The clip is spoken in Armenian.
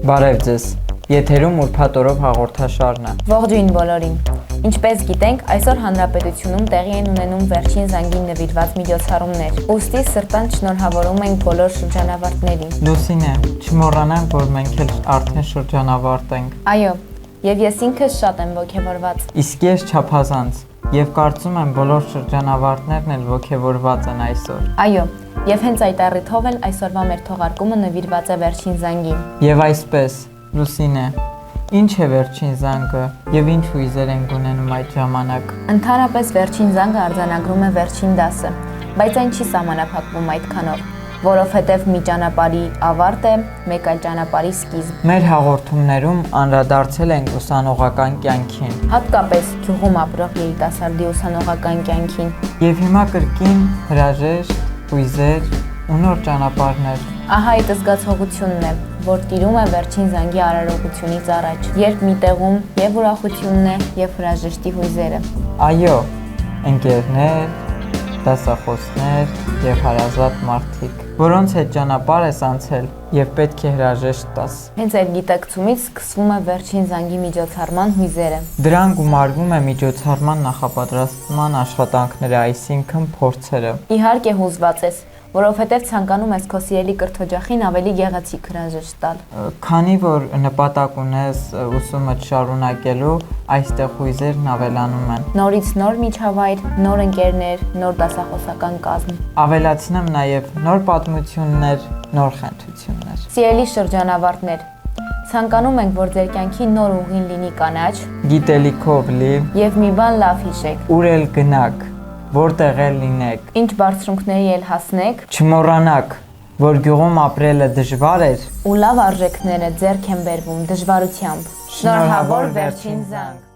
Բարև ձեզ, եթերում ուրբաթ օրով հաղորդաշարն է։ Ողջույն բոլորին։ Ինչպես գիտենք, այսօր հանրապետությունում տեղի են ունենում վերջին զանգին նվիրված միջոցառումներ։ Ուստի սրտանց շնորհավորում ենք բոլոր շրջանավարտներին։ Լուսինե, չմոռանանք, որ մենք էլ արդեն շրջանավարտ ենք։ Այո, եւ ես ինքս շատ եմ ողջավորված։ Իսկ ես չափազանց, եւ կարծում եմ բոլոր շրջանավարտներն էլ ողջավորված են այսօր։ Այո, եւ հենց այդ առիթով էլ այսօրվա մեր թողարկումը նվիրված է վերջին զանգին։ Եվ այսպես, Լուսինե, ինչ է վերջին զանգը եւ ինչ հույզեր են ունենում այդ ժամանակ։ Ընդհանրապես վերջին զանգը արձանագրում է վերջին դասը, բայց այն չի սահմանափակվում այդքանով, որովհետև մի ճանապարհի ավարտ է, մեկ այլ ճանապարհի սկիզբ։ Մեր հաղորդումներում անդրադարձել ենք ուսանողական կյանքին։ Հատկապես գյուղում ապրող երիտասարդի ուսանողական կյանքին։ Եվ հիմա կրկին հրաժեշտ, հույզեր ու նոր ճանապարհներ։ Ահա այդ զգացողությունն է, որ տիրում է վերջին զանգի արարողությունից առաջ, երբ մի տեղում եւ ուրախությունն է, եւ հրաժեշտի հույզերը։ Այո, ընկերներ, դասախոսներ եւ հարազատ մարդիկ, որոնց հետ ճանապարհ ես անցել եւ պետք է հրաժեշտ տաս։ Հենց այդ գիտակցումից սկսվում է վերջին զանգի միջոցառման հույզերը։ Դրան գումարվում է միջոցառման նախապատրաստման աշխատանքները, այսինքն փորձերը։ Իհարկե հուզված ես, որովհետև ցանկանում ես քո սիրելի կրթօջախին ավելի գեղեցիկ հրաժեշտ տալ։ Քանի որ նպատակ ունես ուսումը շարունակելու, այստեղ հույզերն ավելանում են։ Նորից նոր միջավայր, նոր ընկերներ, նոր դասախոսական կազմ։ Ավելացնեմ նաև նոր պատմություններ, նոր խնդրություններ։ Սիրելի շրջանավարտներ, ցանկանում ենք, որ ձեր կյանքի նոր ուղին լինի կանաչ, Գիտելիքով լի եւ մի բան լավ հիշեք։ ուր էլ գնաք, որտեղ էլ լինեք, Ինչ բարձրունքների էլ հասնեք, չմոռանաք, որ գյուղում ապրելը դժվար էր ու լավ արժեքները ձեռք են բերվում դժվարությամբ։ Շնորհավոր վերջին զանգ։